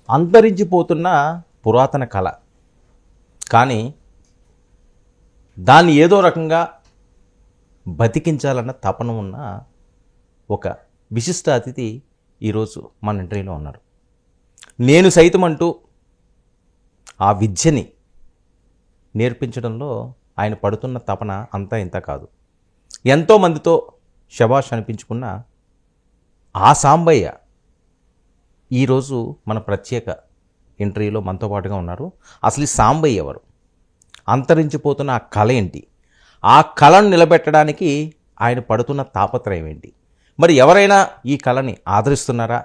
అంతరించిపోతున్న పురాతన కళ, కానీ దాన్ని ఏదో రకంగా బతికించాలన్న తపన ఉన్న ఒక విశిష్ట అతిథి ఈరోజు మన ఇంటర్వ్యూలో ఉన్నారు. నేను సైతం అంటూ ఆ విద్యని నేర్పించడంలో ఆయన పడుతున్న తపన అంతా ఇంత కాదు. ఎంతోమందితో శభాష్ అనిపించుకున్న ఆ సాంబయ్య ఈరోజు మన ప్రత్యేక ఇంటర్వ్యూలో మనతో పాటుగా ఉన్నారు. అసలు ఈ సాంబయ్య ఎవరు, అంతరించిపోతున్న ఆ కళ ఏంటి, ఆ కళను నిలబెట్టడానికి ఆయన పడుతున్న తాపత్రయం ఏంటి, మరి ఎవరైనా ఈ కళని ఆదరిస్తున్నారా,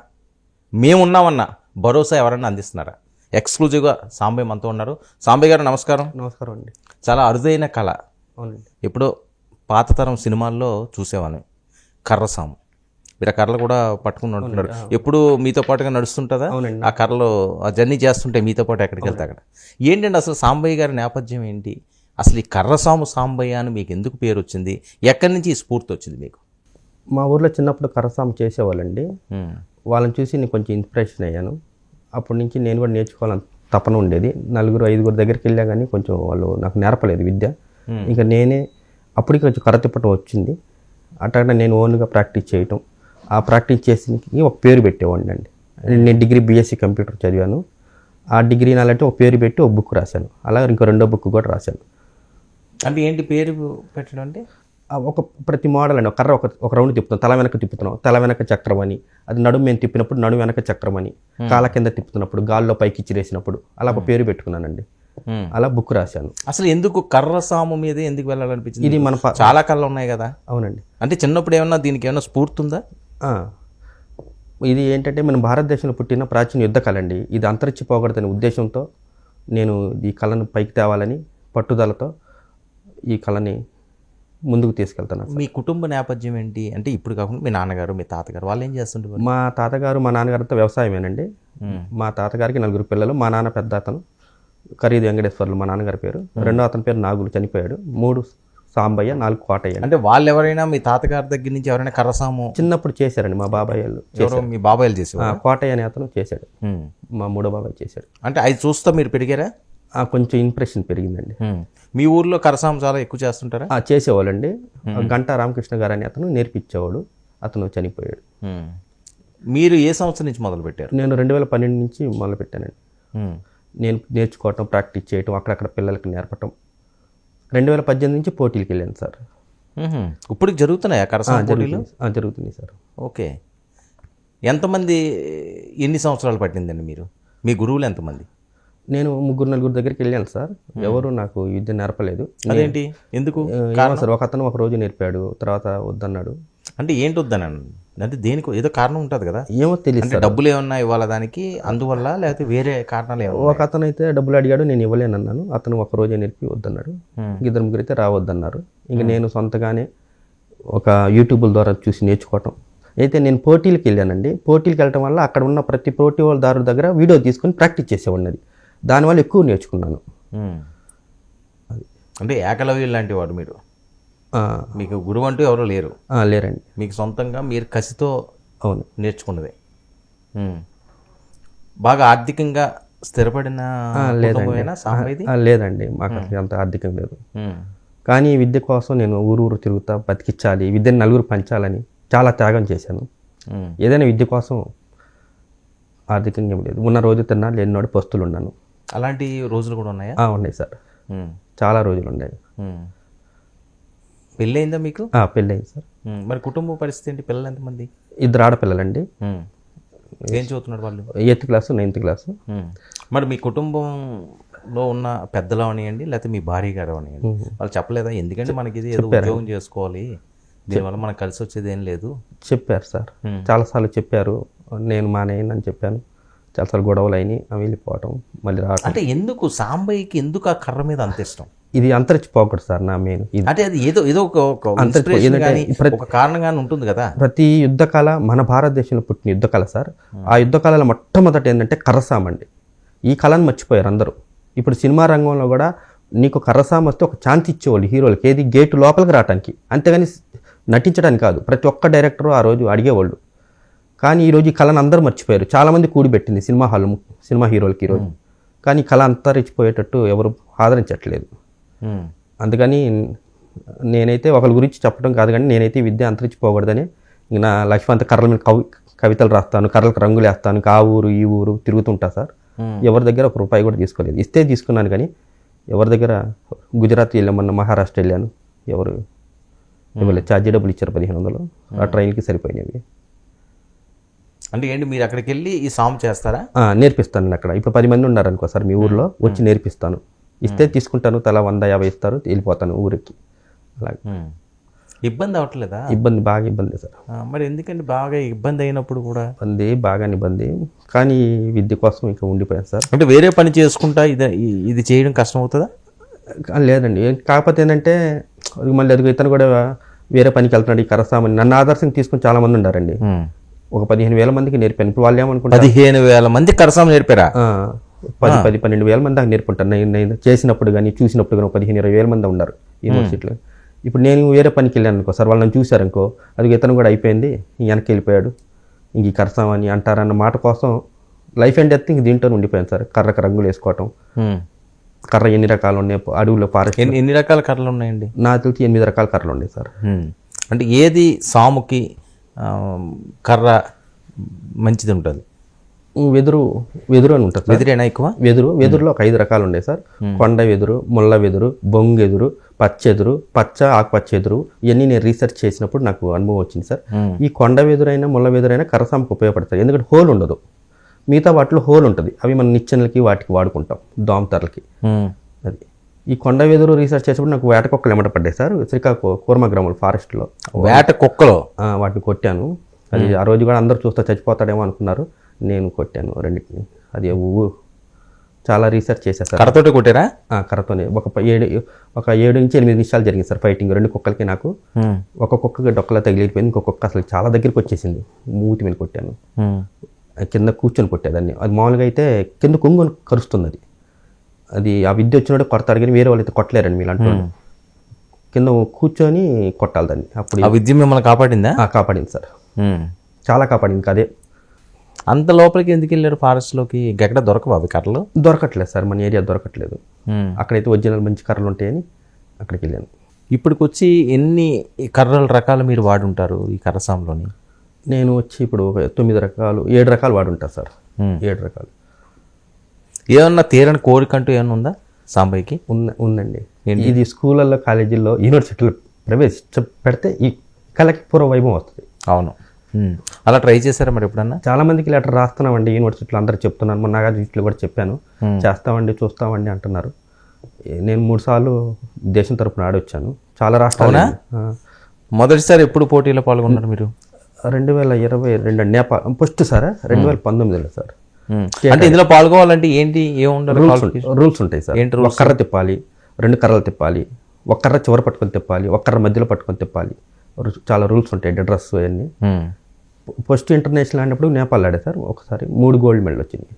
మేమున్నామన్న భరోసా ఎవరైనా అందిస్తున్నారా? ఎక్స్క్లూజివ్గా సాంబయ్య మనతో ఉన్నారు. సాంబయ్య గారు నమస్కారం. నమస్కారం అండి. చాలా అరుదైన కళ. అవునండి. ఎప్పుడో పాతతరం సినిమాల్లో చూసేవాను కర్రసాము. మీరు ఆ కర్రలు కూడా పట్టుకుని నడుపుతున్నారు. ఎప్పుడు మీతో పాటుగా నడుస్తుంటుందా? అవునండి. ఆ కర్రలో ఆ జర్నీ చేస్తుంటే మీతో పాటు ఎక్కడికి వెళ్తే అక్కడ. ఏంటంటే అసలు సాంబయ్య గారి నేపథ్యం ఏంటి, అసలు ఈ కర్రసాము సాంబయ్య అని మీకు ఎందుకు పేరు వచ్చింది, ఎక్కడి నుంచి ఈ స్ఫూర్తి వచ్చింది మీకు? మా ఊర్లో చిన్నప్పుడు కర్రసాము చేసేవాళ్ళండి. వాళ్ళని చూసి నేను కొంచెం ఇన్స్పిరేషన్ అయ్యాను. అప్పటి నుంచి నేను కూడా నేర్చుకోవాలని తపన ఉండేది. 4-5 దగ్గరికి వెళ్ళా కానీ కొంచెం వాళ్ళు నాకు నేర్పలేదు విద్య. ఇంకా నేనే అప్పటికి కొంచెం కర్ర తిప్పటం వచ్చింది. అట్లా నేను ఓన్గా ప్రాక్టీస్ చేయటం, ఆ ప్రాక్టీస్ చేసి ఒక పేరు పెట్టేవాడిని అండి. నేను డిగ్రీ బీఎస్సీ కంప్యూటర్ చదివాను. ఆ డిగ్రీ నాలంటే ఒక పేరు పెట్టి ఒక బుక్ రాశాను. అలాగే ఇంకో 2వ బుక్ కూడా రాశాను. అంటే ఏంటి పేరు పెట్టడం అంటే? ఒక ప్రతి మోడల్ అండి. ఒక కర్ర ఒక రౌండ్ తిప్పుతున్నాం, తల వెనక తిప్పుతున్నాం, తల వెనక చక్రం అని. అది నడుము మేము తిప్పినప్పుడు నడుము వెనక చక్రం అని, కాళ్ళ కింద తిప్పుతున్నప్పుడు గాల్లో పైకి ఇచ్చిరేసినప్పుడు అలా ఒక పేరు పెట్టుకున్నానండి. అలా బుక్ రాశాను. అసలు ఎందుకు కర్రసాము మీద ఎందుకు వెళ్ళాలనిపించింది? ఇది మన చాలా కళలు ఉన్నాయి కదా. అవునండి. అంటే చిన్నప్పుడు ఏమన్నా దీనికి ఏమన్నా స్ఫూర్తి ఉందా? ఇది ఏంటంటే మన భారతదేశంలో పుట్టిన ప్రాచీన యుద్ధ కళ అండి. ఇది అంతరించిపోకూడదనే ఉద్దేశంతో నేను ఈ కళను పైకి తేవాలని పట్టుదలతో ఈ కళని ముందుకు తీసుకెళ్తాను. మీ కుటుంబ నేపథ్యం ఏంటి అంటే ఇప్పుడు కాకుండా మీ నాన్నగారు మీ తాతగారు వాళ్ళు ఏం చేస్తుంటారు? మా తాతగారు మా నాన్నగారితో వ్యవసాయమేనండి. మా తాతగారికి 4 పిల్లలు. మా నాన్న పెద్ద అతను ఖరీదు వెంకటేశ్వర్లు మా నాన్నగారి పేరు. 2వ అతని పేరు నాగులు, చనిపోయాడు. 3 సాంబయ్య, 4 కోటయ్య. అంటే వాళ్ళు ఎవరైనా మీ తాతగారి దగ్గర నుంచి ఎవరైనా కర్రసాము చిన్నప్పుడు చేశారండి. మా బాబాయ్ వాళ్ళు, మీ బాబాయిలు చేసేవారు. కోటయ్య అనే అతను చేశాడు. మా 3వ బాబాయ్ చేశాడు. అంటే అది చూస్తా మీరు పెరిగారా? కొంచెం ఇంప్రెషన్ పెరిగిందండి. మీ ఊర్లో కర్రసాము చాలా ఎక్కువ చేస్తుంటారా? చేసేవాళ్ళండి. గంటా రామకృష్ణ గారు అని అతను నేర్పించేవాడు. అతను చనిపోయాడు. మీరు ఏ సంవత్సరం నుంచి మొదలు పెట్టారు? నేను 2012 నుంచి మొదలు పెట్టానండి. నేను నేర్చుకోవటం, ప్రాక్టీస్ చేయటం, అక్కడక్కడ పిల్లలకి నేర్పటం. 2018 నుంచి పోటీలకు వెళ్ళాను సార్. ఇప్పుడు జరుగుతున్నాయా కర్రసాము పోటీలు? జరుగుతున్నాయి సార్. ఓకే. ఎంతమంది, ఎన్ని సంవత్సరాలు పట్టిందండి మీరు? మీ గురువులు ఎంతమంది? నేను 3-4 దగ్గరికి వెళ్ళాను సార్. ఎవరు నాకు విద్య నేర్పలేదు. అదేంటి, ఎందుకు సార్? ఒక అతను ఒక రోజు నేర్పాడు, తర్వాత వద్దన్నాడు. అంటే ఏంటి వద్దన్నాను అంటే దేనికి ఏదో కారణం ఉంటుంది కదా? ఏమో తెలియదు. డబ్బులు ఏమన్నా ఇవ్వాలి దానికి అందువల్ల, లేకపోతే వేరే కారణాలు ఏమో? ఒక అతను అయితే డబ్బులు అడిగాడు, నేను ఇవ్వలేనన్నాను. అతను ఒక రోజే నేర్పి వద్దన్నాడు. 2-3 అయితే రావద్దన్నారు. ఇంక నేను సొంతగానే ఒక యూట్యూబ్ల ద్వారా చూసి నేర్చుకోవటం. అయితే నేను పోటీలకు వెళ్ళానండి. పోటీలకు వెళ్ళటం వల్ల అక్కడ ఉన్న ప్రతి పోటీదారు దగ్గర వీడియో తీసుకొని ప్రాక్టీస్ చేసేవాడిని. దానివల్ల ఎక్కువ నేర్చుకున్నాను. అంటే ఏకలవ్యులు లాంటి వాడు మీరు. మీకు గురువు అంటూ ఎవరో లేరు? లేరండి. మీకు సొంతంగా మీరు కసితో అవును నేర్చుకున్నదే. బాగా ఆర్థికంగా స్థిరపడిన లేదండి. మాకు అంత ఆర్థికం లేదు. కానీ విద్య కోసం నేను ఊరు తిరుగుతా, బతికించాలి, విద్యను నలుగురు పంచాలని చాలా త్యాగం చేశాను. ఏదైనా విద్య కోసం ఆర్థికంగా ఏం లేదు. ఉన్న రోజు తిన్నా, లేనినాడు పస్తులు ఉన్నాను. అలాంటి రోజులు కూడా ఉన్నాయా? ఉన్నాయి సార్. చాలా రోజులు ఉన్నాయి. పెళ్ళయిందా మీకు? పెళ్ళయింది సార్. మరి కుటుంబ పరిస్థితి ఏంటి? పిల్లలు ఎంతమంది? 2 ఆడపిల్లలండి. ఏం చదువుతున్నారు వాళ్ళు? 8th class, 9th class. మరి మీ కుటుంబంలో ఉన్న పెద్దలు అవనియండి, లేకపోతే మీ భార్య గారు అవనియండి, వాళ్ళు చెప్పలేదా ఎందుకంటే మనకి ఇది ఏదో ఉద్యోగం చేసుకోవాలి, దీనివల్ల మనకు కలిసి వచ్చేది ఏం లేదు? చెప్పారు సార్. చాలాసార్లు చెప్పారు. నేను మానేయనని చెప్పాను. చాలాసార్లు గొడవలు అయినాయి, వెళ్ళిపోవటం, మళ్ళీ రావటం. అంటే ఎందుకు సాంబయ్యకి ఎందుకు ఆ కర్ర మీద అంత ఇష్టం? ఇది అంతరించిపోకూడదు సార్ నా మెయిన్. అంటే అది ఏదో ఒక కారణంగానే ఉంటుంది కదా. ప్రతి యుద్ధ కళ మన భారతదేశంలో పుట్టిన యుద్ధ కళ సార్. ఆ యుద్ధ కళలో మొట్టమొదటి ఏంటంటే కర్రసామండి. ఈ కళను మర్చిపోయారు అందరూ. ఇప్పుడు సినిమా రంగంలో కూడా నీకు కర్రసామ వస్తే ఒక ఛాన్స్ ఇచ్చేవాళ్ళు హీరోలకి, ఏది గేటు లోపలికి రావడానికి, అంతేగాని నటించడానికి కాదు. ప్రతి ఒక్క డైరెక్టరు ఆ రోజు అడిగేవాళ్ళు కానీ ఈరోజు ఈ కళను అందరూ మర్చిపోయారు. చాలామంది కూడిపెట్టింది సినిమా హీరోలకి ఈరోజు. కానీ ఈ కళ అంతరించిపోయేటట్టు ఎవరు ఆదరించట్లేదు. అందుకని నేనైతే ఒకరి గురించి చెప్పడం కాదు, కానీ నేనైతే ఈ విద్య అంతరించిపోకూడదని నా లక్ష్యం అంతా కర్రల మీద కవితలు రాస్తాను, కర్రలకు రంగులు వేస్తాను, ఆ ఊరు ఈ ఊరు తిరుగుతుంటా సార్. ఎవరి దగ్గర ఒక రూపాయి కూడా తీసుకోలేదు. ఇస్తే తీసుకున్నాను, కానీ ఎవరి దగ్గర గుజరాత్ వెళ్ళాం, మొన్న మహారాష్ట్ర వెళ్ళాను, ఎవరు ఇవ్వలేదు. ఛార్జీ డబ్బులు ఇచ్చారు 1500, ఆ ట్రైన్కి సరిపోయినవి. అంటే ఏంటి మీరు అక్కడికి వెళ్ళి ఈ సాము చేస్తారా? నేర్పిస్తాను అక్కడ. ఇప్పుడు 10 మంది ఉన్నారు అనుకో సార్ మీ ఊర్లో, వచ్చి నేర్పిస్తాను. ఇస్తే తీసుకుంటాను, తలా 100-50 ఇస్తారు, వెళ్ళిపోతాను ఊరికి. అలాగే ఇబ్బంది అవ్వట్లేదా? బాగా ఇబ్బంది సార్. మరి ఎందుకంటే బాగా ఇబ్బంది అయినప్పుడు కూడా ఇబ్బంది, కానీ విద్య కోసం ఇంకా ఉండిపోయాను సార్. అంటే వేరే పని చేసుకుంటా ఇది చేయడం కష్టం అవుతుందా? లేదండి, కాకపోతే ఏంటంటే మళ్ళీ అది ఇతను కూడా వేరే పనికి వెళ్తున్నాడు. ఈ కరసామని నన్ను ఆదర్శంగా తీసుకుని చాలా మంది ఉన్నారండి. ఒక 15,000 మందికి నేర్పాను. ఇప్పుడు వాళ్ళు ఏమనుకుంటారు, 15,000 మంది కరసామ నేర్పారా? 12,000 మంది దాకా నేర్పుంటారు. నేను చేసినప్పుడు కానీ చూసినప్పుడు కానీ 15,000-20,000 మంది ఉన్నారు యూనివర్సిటీలో. ఇప్పుడు నేను వేరే పనికి వెళ్ళాను అనుకో సార్, వాళ్ళు నన్ను చూశారనుకో, అది ఇతను కూడా అయిపోయింది, వెనక్కి వెళ్ళిపోయాడు, ఇంక ఈ కరసామని అంటారన్న మాట కోసం లైఫ్ అండ్ డెత్ ఇంక దీంట్లో ఉండిపోయాను సార్. కర్రకు రంగులు వేసుకోవటం. కర్ర ఎన్ని రకాలు ఉన్నాయి అడవుల్లో, ఫారెస్ట్ ఎన్ని రకాల కర్రలు ఉన్నాయండి? నాకు తెలిసి 8 రకాల కర్రలు ఉన్నాయి సార్. అంటే ఏది సాముకి కర్ర మంచిది ఉంటుంది? వెదురు అని ఉంటుంది. వెదురేనా ఎక్కువ? వెదురులో ఒక 5 రకాలు ఉన్నాయి సార్. కొండ వెదురు, ముళ్ళ వెదురు, బొంగెదురు, పచ్చెదురు, ఆకుపచ్చ ఎదురు, ఇవన్నీ నేను రీసెర్చ్ చేసినప్పుడు నాకు అనుభవం వచ్చింది సార్. ఈ కొండ వెదురైనా ముళ్ళ వెదురైనా కర్రసాంకు ఉపయోగపడతాయి, ఎందుకంటే హోల్ ఉండదు. మిగతా వాటిలో హోల్ ఉంటుంది, అవి మన నిచ్చెనలకి వాటికి వాడుకుంటాం, దోమతెరలకి. అది ఈ కొండ వెదురు రీసెర్చ్ చేసినప్పుడు నాకు వేట కుక్కలు ఎమ్మట పడ్డాయి సార్. శ్రీకాకుళం కూర్మగ్రాములు ఫారెస్ట్లో వేట కుక్కలు వాటిని కొట్టాను. అది ఆ రోజు కూడా అందరూ చూస్తే చచ్చిపోతాడేమో అనుకున్నారు, నేను కొట్టాను రెండింటిని. అది చాలా రీసెర్చ్ చేశాను సార్. కర్రతోటి కొట్టారా? కర్రతోనే. ఒక 7 నుంచి 8 నిమిషాలు జరిగింది సార్ ఫైటింగ్. 2 కుక్కలకి నాకు. ఒక కుక్కకి డొక్కలా తగిలిపోయింది, ఇంకొక కుక్క అసలు చాలా దగ్గరికి వచ్చేసింది. మూతి మీద కొట్టాను, కింద కూర్చొని కొట్టేదాన్ని. అది మామూలుగా అయితే కింద కొంగుని కరుస్తుంది. అది ఆ విద్య వచ్చినప్పుడు కొడతారు, కానీ వేరే వాళ్ళు అయితే కొట్టలేరండి మీలాంటి వాళ్ళు. కింద కూర్చొని కొట్టాలి దాన్ని. అప్పుడు ఆ విద్య మిమ్మల్ని కాపాడిందా? కాపాడింది సార్, చాలా కాపాడింది. అదే అంత లోపలికి ఎందుకు వెళ్ళారు ఫారెస్ట్లోకి? ఎక్కడ దొరకవు అవి కర్రలు? దొరకట్లేదు సార్, మన ఏరియా దొరకట్లేదు. అక్కడైతే ఒరిజినల్ మంచి కర్రలు ఉంటాయని అక్కడికి వెళ్ళాను. ఇప్పటికి వచ్చి ఎన్ని కర్రల రకాలు మీరు వాడుంటారు ఈ కర్రసాంలోని? నేను వచ్చి ఇప్పుడు 7 రకాలు వాడుంటాను సార్. 7 రకాలు. ఏమన్నా తీరని కోరికంటూ ఏమన్నా ఉందా సాంబయ్యకి? ఉందండి. ఇది స్కూళ్ళల్లో, కాలేజీల్లో, యూనివర్సిటీలో పెడితే ఈ కళకి పూర్వ వైభవం వస్తుంది. అవును, అలా ట్రై చేశారా మరి ఎప్పుడన్నా? చాలా మందికి లెటర్ రాస్తున్నామండి యూనివర్సిటీలో, అందరూ చెప్తున్నాను. మొన్న నాగార్జునలో కూడా చెప్పాను, చేస్తామండి చూస్తామండి అంటున్నారు. నేను 3 సార్లు దేశం తరపున ఆడొచ్చాను, చాలా రాష్ట్రాలు. మొదటిసారి ఎప్పుడు పోటీలో పాల్గొన్నారు మీరు? 2022 నేపాల్ ఫస్ట్ సార్. 2019లో సార్. అంటే ఇందులో పాల్గొవాలంటే ఏంటి, ఏముండాలి? రూల్స్ ఉంటాయి సార్. ఒక కర్ర తిప్పాలి, 2 కర్రలు తిప్పాలి, ఒక కర్ర చివర పట్టుకొని తిప్పాలి, ఒక కర్ర మధ్యలో పట్టుకొని తిప్పాలి. చాలా రూల్స్ ఉంటాయి, డ్రెస్ అవన్నీ. ఫస్ట్ ఇంటర్నేషనల్ ఆడినప్పుడు నేపాల్ ఆడే సార్. ఒకసారి 3 గోల్డ్ మెడల్ వచ్చింది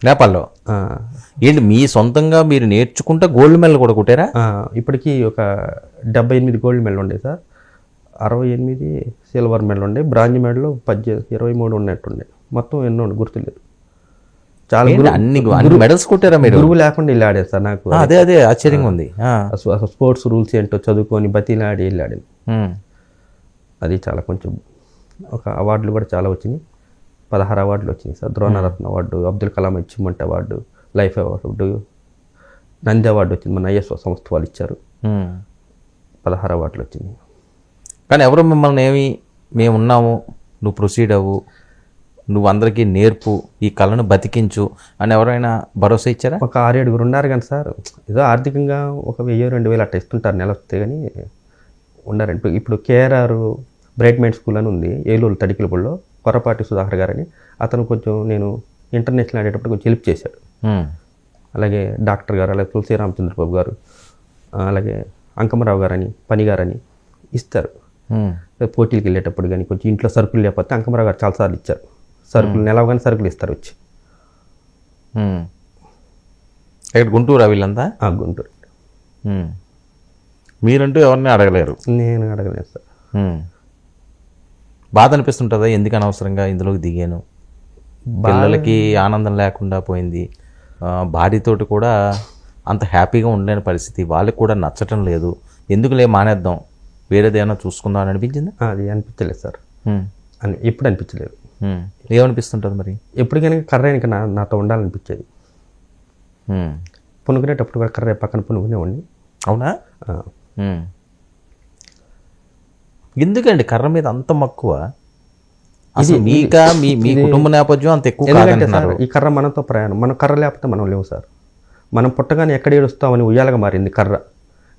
నేపాల్లో. ఏంటి మీ సొంతంగా మీరు నేర్చుకుంటే గోల్డ్ మెడల్ కూడా కొట్టారా? ఇప్పటికీ ఒక 78 గోల్డ్ మెడల్ ఉండే సార్, 68 సిల్వర్ మెడల్ ఉండే, బ్రాంజ్ మెడల్ 23 ఉన్నట్టుండే. మొత్తం ఎన్నో గుర్తులేదు. చాలా అన్ని మెడల్స్ కొట్టారా మీరు? గురువు లేకుండా వెళ్ళి ఆడారు సార్. నాకు అదే ఆశ్చర్యంగా ఉంది. స్పోర్ట్స్ రూల్స్ ఏంటో చదువుకొని బతిలాడి వెళ్ళి ఆడాను. అది చాలా కొంచెం ఒక అవార్డులు కూడా చాలా వచ్చినాయి. 16 అవార్డులు వచ్చినాయి sir. Dronaratna award, Abdul Kalam achievement award, life award, Nandi award వచ్చింది, మన ఐఎస్ఓ సంస్థ వాళ్ళు ఇచ్చారు. 16 అవార్డులు వచ్చినాయి. కానీ ఎవరు మిమ్మల్ని మేము ఉన్నాము, నువ్వు ప్రొసీడ్ అవ్వు, నువ్వు అందరికీ నేర్పు, ఈ కళను బతికించు అని ఎవరైనా భరోసా ఇచ్చారా? ఒక 6-7 ఉన్నారు కానీ సార్, ఏదో ఆర్థికంగా ఒక 1000-2000 అట్లా ఇస్తుంటారు నెల వస్తే, కానీ ఉన్నారండి. ఇప్పుడు కేఆర్ఆర్ బ్రైట్ మైండ్ స్కూల్ అని ఉంది ఏలూరు తడికిలపూడిలో, కొరపాటి సుధాకర్ గారని. అతను కొంచెం నేను ఇంటర్నేషనల్ ఆడేటప్పుడు కొంచెం హెల్ప్ చేశాడు. అలాగే డాక్టర్ గారు, అలాగే తులసి రామచంద్రబాబు గారు, అలాగే అంకమరావు గారని, పని గారని ఇస్తారు. పోటీలకు వెళ్ళేటప్పుడు కానీ కొంచెం ఇంట్లో సరుకులు లేకపోతే అంకమరావు గారు చాలాసార్లు ఇచ్చారు సరుకులు. నెలవగానే సరుకులు ఇస్తారు వచ్చి. ఇక్కడ గుంటూరు వీళ్ళంతా? గుంటూరు. మీరంటూ ఎవరిని అడగలేరు? నేను అడగలేదు సార్. బాధ అనిపిస్తుంటుందా, ఎందుకు అనవసరంగా ఇందులోకి దిగాను, పిల్లలకి ఆనందం లేకుండా పోయింది, భార్యతోటి కూడా అంత హ్యాపీగా ఉండలేని పరిస్థితి, వాళ్ళకి కూడా నచ్చటం లేదు, ఎందుకులే మానేద్దాం, వేరేది ఏమైనా చూసుకుందాం అని అనిపించింది? అది అనిపించలేదు సార్, ఎప్పుడు అనిపించలేదు. ఏమనిపిస్తుంటుంది మరి? ఎప్పటికైనా కర్ర ఇంకా నాతో ఉండాలనిపించేది. పునుకునేటప్పుడు కూడా కర్ర పక్కన పునుకునేవాడిని. అవునా? ఎందుకండి కర్ర మీద అంత మక్కువ? అసలు మీ కుటుంబ నేపథ్యం అంత ఎక్కువ కాదంటున్నారు. ఈ కర్ర మనతో ప్రయాణం, మనం కర్ర లేకపోతే మనం లేవు సార్. మనం పుట్టగానే ఎక్కడ ఏడుస్తామని ఉయ్యాలగా మారింది కర్ర,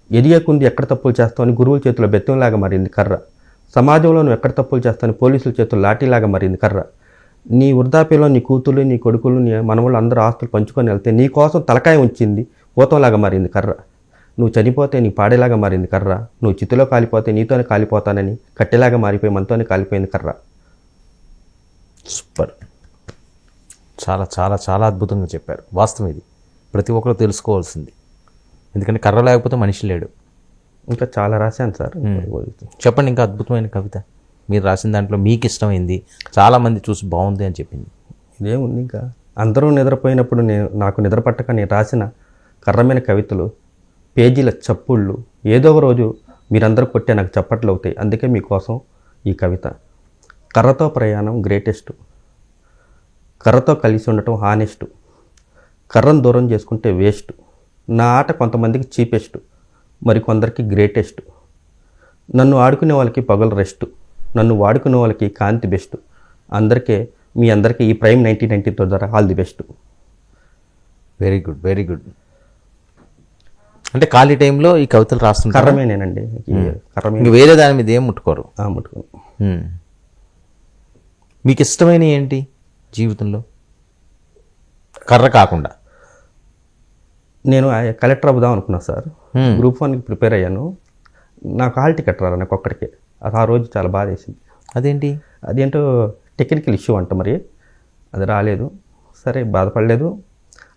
ఎదిగకుంది ఎక్కడ తప్పులు చేస్తామని గురువుల చేతిలో బెత్తంలాగా మారింది కర్ర, సమాజంలో నువ్వు ఎక్కడ తప్పులు చేస్తామని పోలీసుల చేతుల్లో లాఠీలాగా మారింది కర్ర, నీ వృద్ధాప్యంలో నీ కూతురు నీ కొడుకులు నీ మనవాళ్ళు అందరూ ఆస్తులు పంచుకొని వెళ్తే నీ కోసం తలకాయ ఉంచింది భూతంలాగా మారింది కర్ర, నువ్వు చనిపోతే నీ పాడేలాగా మారింది కర్ర, నువ్వు చితిలో కాలిపోతే నీతోనే కాలిపోతానని కట్టెలాగా మారిపోయి మనతోనే కాలిపోయింది కర్ర. సూపర్, చాలా చాలా చాలా అద్భుతంగా చెప్పారు. వాస్తవం ఇది ప్రతి ఒక్కరు తెలుసుకోవాల్సింది, ఎందుకంటే కర్ర లేకపోతే మనిషి లేడు. ఇంకా చాలా రాశాను సార్. చెప్పండి, ఇంకా అద్భుతమైన కవిత మీరు రాసిన దాంట్లో మీకు ఇష్టమైంది, చాలామంది చూసి బాగుంది అని చెప్పింది. ఇదేముంది, ఇంకా అందరూ నిద్రపోయినప్పుడు నాకు నిద్ర పట్టక నేను రాసిన కర్రమైన కవితలు, పేజీల చప్పుళ్ళు, ఏదో ఒక రోజు మీరందరూ కొట్టే నాకు చప్పట్లు అవుతాయి. అందుకే మీకోసం ఈ కవిత. కర్రతో ప్రయాణం గ్రేటెస్ట్, కర్రతో కలిసి ఉండటం హానెస్ట్, కర్రను దూరం చేసుకుంటే వేస్ట్, నా ఆట కొంతమందికి చీపెస్ట్, మరి కొందరికి గ్రేటెస్ట్, నన్ను ఆడుకునే వాళ్ళకి పగలు రెస్ట్, నన్ను వాడుకునే వాళ్ళకి కాంతి బెస్ట్, మీ అందరికీ ఈ ప్రైమ్ 1992 ద్వారా all the best. Very good, very good. అంటే ఖాళీ టైంలో ఈ కవితలు రాస్తుంటారు? కర్రమేనేనండి, కర్రమే, ఇంక వేరే దాని మీద ఏం ముట్టుకోరు? ముట్టుకోను. మీకు ఇష్టమైన ఏంటి జీవితంలో కర్ర కాకుండా? నేను కలెక్టర్ అవుదాం అనుకున్నా సార్. గ్రూప్ 1కి ప్రిపేర్ అయ్యాను. నాకు హాల్ టికెట్ రారా నాకు ఒక్కడికే. అది ఆ రోజు చాలా బాధ వేసింది. అదేంటి? అదేంటో టెక్నికల్ ఇష్యూ అంట, మరి అది రాలేదు. సరే బాధపడలేదు.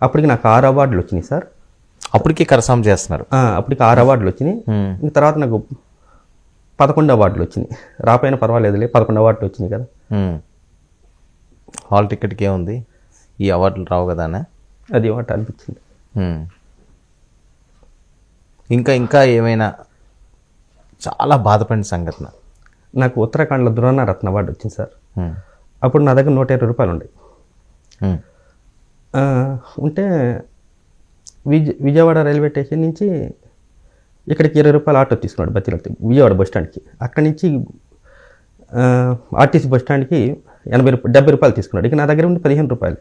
అప్పటికి నాకు 6 అవార్డులు వచ్చినాయి సార్. అప్పటికి కరసాం చేస్తున్నారు? అప్పటికి 6 అవార్డులు వచ్చినాయి. ఇంక తర్వాత నాకు 11 అవార్డులు వచ్చినాయి. రాపోయినా పర్వాలేదులే, 11 అవార్డులు వచ్చినాయి కదా. హాల్ టికెట్కి ఏముంది, ఈ అవార్డులు రావు కదా అని అది అవార్డు అనిపించింది. ఇంకా ఇంకా ఏమైనా చాలా బాధపడిన సంఘటన? నాకు ఉత్తరాఖండ్లో దురనారత్న అవార్డు వచ్చింది సార్. అప్పుడు నా దగ్గర 120 రూపాయలు ఉండే. ఉంటే విజయవాడ రైల్వే స్టేషన్ నుంచి ఇక్కడికి 20 రూపాయలు ఆటో తీసుకున్నాడు బతికి విజయవాడ బస్ స్టాండ్కి. అక్కడి నుంచి ఆర్టీసీ బస్ స్టాండ్కి 70 రూపాయలు తీసుకున్నాడు. ఇక నా దగ్గర ఉండి 15 రూపాయలు.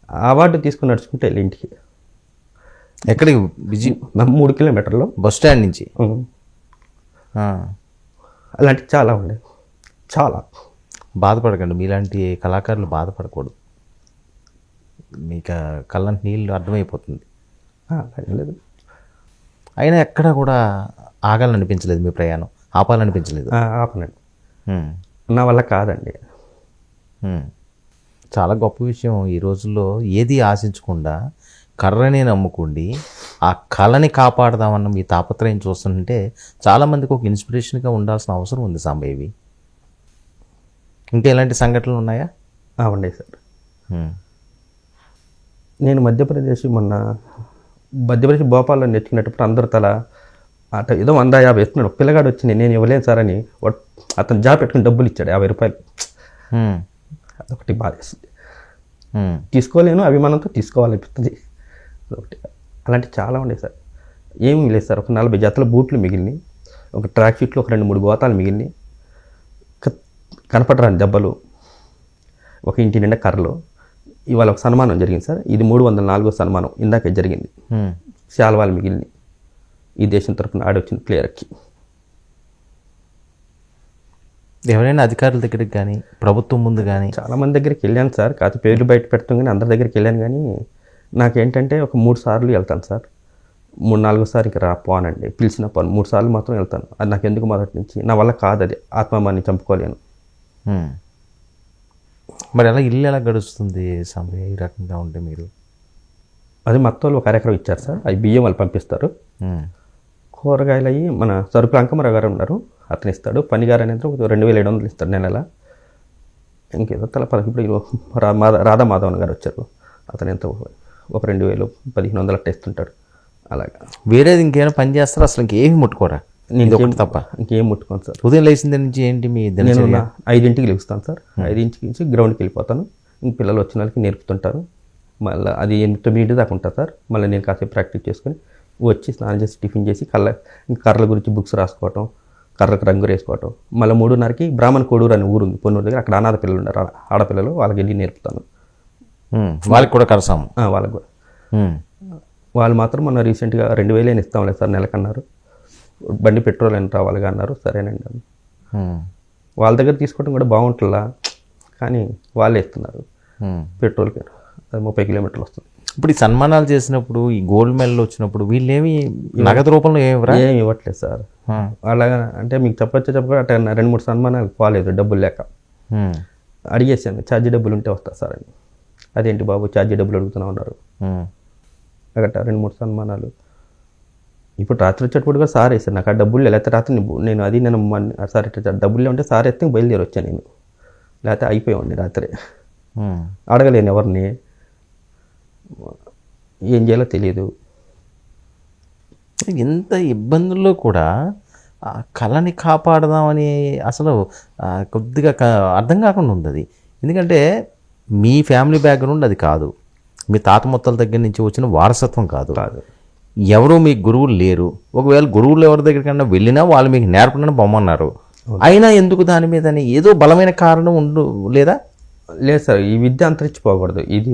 ఆ అవార్డు తీసుకుని నడుచుకుంటే వెళ్ళి ఇంటికి. ఎక్కడికి? 3 కిలోమీటర్లు బస్ స్టాండ్ నుంచి. అలాంటివి చాలా ఉండే. చాలా బాధపడకండి, మీలాంటి కళాకారులు బాధపడకూడదు. మీకు కళ్ళంటి నీళ్ళు అర్థమైపోతుంది. లేదు, అయినా ఎక్కడ కూడా ఆగాలనిపించలేదు, మీ ప్రయాణం ఆపాలనిపించలేదు? ఆపనండి, నా వల్ల కాదండి. చాలా గొప్ప విషయం. ఈ రోజుల్లో ఏది ఆశించకుండా కర్రని నమ్ముకోండి, ఆ కళని కాపాడదామన్న మీ తాపత్రయం చూస్తుంటే చాలామందికి ఒక ఇన్స్పిరేషన్గా ఉండాల్సిన అవసరం ఉంది సాంబయ్యవి. ఇంకా ఎలాంటి సంఘటనలు ఉన్నాయా? ఉన్నాయి సార్. నేను మధ్యప్రదేశ్ భోపాల్లో నేర్చుకునేటప్పుడు అందరూ తల అట ఏదో 150 వేస్తున్నాడు. పిల్లగాడు వచ్చి నేను ఇవ్వలేను సార్ అని అతను జాబ్ పెట్టుకుని డబ్బులు ఇచ్చాడు 50 రూపాయలు. అదొకటి బాధేస్తుంది. తీసుకోలేను, అభిమానంతో తీసుకోవాలనిపిస్తుంది ఒకటి. అలాంటివి చాలా ఉండే సార్. ఏమీ లేదు సార్. ఒక 40 జతల బూట్లు మిగిలినాయి, ఒక ట్రాక్ షీట్లు ఒక 2-3 గోతాలు మిగిలినాయి, కనపడరాని దెబ్బలు, ఒక ఇంటి నిండా కర్రలు. ఇవాళ ఒక సన్మానం జరిగింది సార్. ఇది 304వ సన్మానం ఇందాకే జరిగింది. శాల్వాలు మిగిలినాయి ఈ దేశం తరఫున ఆడొచ్చిన ప్లేయర్కి. ఎవరైనా అధికారుల దగ్గరికి కానీ ప్రభుత్వం ముందు కానీ? చాలామంది దగ్గరికి వెళ్ళాను సార్, కాదు పేర్లు బయట పెడతాం కానీ అందరి దగ్గరికి వెళ్ళాను. కానీ నాకేంటంటే ఒక 3 సార్లు వెళ్తాను సార్. 3-4 సార్లు ఇంకా పోనండి, పిలిచిన పోను. 3 సార్లు మాత్రం వెళ్తాను. అది నాకు ఎందుకు మొదటి నుంచి నా వల్ల కాదు, అది ఆత్మామాన్ని చంపుకోలేను. మరి అలా ఇల్లు ఎలా గడుస్తుంది సాంబయ్య ఈ రకంగా ఉంటే మీరు? అది మొత్తం ఒక అరెకరం ఇచ్చారు సార్. అవి బియ్యం వాళ్ళు పంపిస్తారు. కూరగాయలు అయ్యి మన సరుకులు అంకమరావు గారు ఉన్నారు, అతను ఇస్తాడు. పనిగారు అనేది 2700 ఇస్తాడు నెల. ఇంకేదో ఇప్పుడు రాధామాధవన్ గారు వచ్చారు, అతను ఎంత ఒక 2000 1500 అట్ట ఇస్తుంటాడు. అలాగా వేరేది ఇంకేమైనా పని చేస్తారా? అసలు ఇంకేమి ముట్టుకోరా? నేను ఒకటి తప్ప ఇంకేం ముట్టుకోను సార్. ఉదయం లేచిన దగ్గర నుంచి ఏంటి మీ నేను దినచర్య? 5ంటికి లేస్తాను సార్. 5ంటికి నుంచి గ్రౌండ్కి వెళ్ళిపోతాను. ఇంక పిల్లలు వచ్చిన వాళ్ళకి నేర్పుతుంటారు. మళ్ళీ అది 9 దాకా ఉంటుంది సార్. మళ్ళీ నేను కాసేపు ప్రాక్టీస్ చేసుకొని వచ్చి స్నానం చేసి టిఫిన్ చేసి కర్రల గురించి బుక్స్ రాసుకోవటం, కర్రకు రంగు వేసుకోవటం. మళ్ళీ 3:30కి బ్రాహ్మణ కోడూరు అనే ఊరు ఉంది పొన్నూరు దగ్గర, అక్కడ అనాథ పిల్లలు ఉన్నారు, ఆడపిల్లలు, వాళ్ళకి వెళ్ళి నేర్పుతాను. వాళ్ళకి కూడా కరసాము. వాళ్ళకి కూడా వాళ్ళు మాత్రం మొన్న రీసెంట్గా 2000 ఇస్తాంలే సార్ నెలకన్నారు. బండి పెట్రోల్ అని రావాలిగా అన్నారు. సరేనండి అని వాళ్ళ దగ్గర తీసుకోవడం కూడా బాగుంటుందా, కానీ వాళ్ళే ఇస్తున్నారు. పెట్రోల్కి 30 కిలోమీటర్లు వస్తుంది. ఇప్పుడు ఈ సన్మానాలు చేసినప్పుడు, ఈ గోల్డ్ మెడల్ వచ్చినప్పుడు వీళ్ళేమి నగదు రూపంలో ఏమి ఇవ్వట్లేదు సార్. అలాగా అంటే మీకు చెప్పగా అట్లా 2-3 సన్మానాలు పోలేదు డబ్బులు లేక. అడిగేసాను, ఛార్జీ డబ్బులు ఉంటే వస్తా సార్ అని. అదేంటి బాబు ఛార్జీ డబ్బులు అడుగుతున్నా ఉన్నారు. అగట 2-3 సన్మానాలు. ఇప్పుడు రాత్రి వచ్చేటప్పుడు కూడా సార్ వేసారు నాకు ఆ డబ్బులు. లేకపోతే రాత్రి నేను సార్ ఇట్లా డబ్బులు ఉంటే సార్ ఎత్తే బయలుదేరి వచ్చాను నేను, లేకపోతే అయిపోయామండి రాత్రి. అడగలేను ఎవరిని, ఏం చేయాలో తెలియదు. ఇంత ఇబ్బందుల్లో కూడా ఆ కళని కాపాడదామని అసలు కొద్దిగా అర్థం కాకుండా ఉంది అది. ఎందుకంటే మీ ఫ్యామిలీ బ్యాక్గ్రౌండ్ అది కాదు, మీ తాత ముత్తల దగ్గర నుంచి వచ్చిన వారసత్వం కాదు. ఎవరు మీకు గురువులు లేరు. ఒకవేళ గురువులు ఎవరి దగ్గరికన్నా వెళ్ళినా వాళ్ళు మీకు నేర్పడని బొమ్మన్నారు. అయినా ఎందుకు దాని మీద ఏదో బలమైన కారణం లేదా? లేదు సార్, ఈ విద్య అంతరించిపోకూడదు. ఇది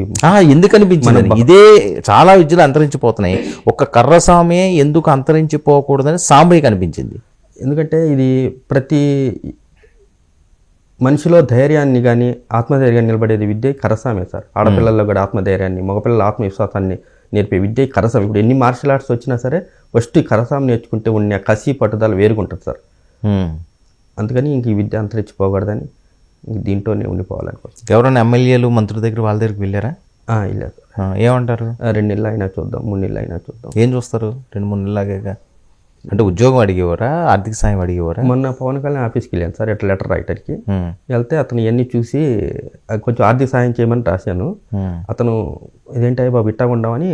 ఎందుకు అనిపించింది? ఇదే చాలా విద్యలు అంతరించిపోతున్నాయి, ఒక్క కర్రసామే ఎందుకు అంతరించిపోకూడదని సాంబయ్యకి అనిపించింది. ఎందుకంటే ఇది ప్రతి మనిషిలో ధైర్యాన్ని కానీ ఆత్మధైర్యాన్ని నిలబడేది విద్య కరసామే సార్. ఆడపిల్లల్లో కూడా ఆత్మధైర్యాన్ని, మగపిల్లల ఆత్మవిశ్వాసాన్ని నేర్పే విద్య కరసాం. ఇప్పుడు ఎన్ని మార్షల్ ఆర్ట్స్ వచ్చినా సరే ఫస్ట్ ఈ కరసాం నేర్చుకుంటే ఉన్న కసి పట్టుదల వేరుగుంటుంది సార్. అందుకని ఇంక ఈ విద్య అంతరించిపోకూడదని దీంట్లోనే ఉండిపోవాలనుకోవచ్చు. ఎవరైనా ఎమ్మెల్యేలు మంత్రుల దగ్గర వాళ్ళ దగ్గరికి వెళ్ళారా? వెళ్ళారు. ఏమంటారు? 2 నెలలు అయినా చూద్దాం, 3 నెలలు అయినా చూద్దాం. ఏం చూస్తారు 2-3 నెలలాగా? అంటే ఉద్యోగం అడిగేవారా, ఆర్థిక సాయం అడిగేవారా? మొన్న పవన్ కళ్యాణ్ ఆఫీస్కి వెళ్ళాను సార్, ఇట్లా లెటర్ రైటర్కి వెళ్తే అతను ఇవన్నీ చూసి కొంచెం ఆర్థిక సాయం చేయమని రాశాను. అతను ఇదేంటి బాబు ఇట్టా ఉండమని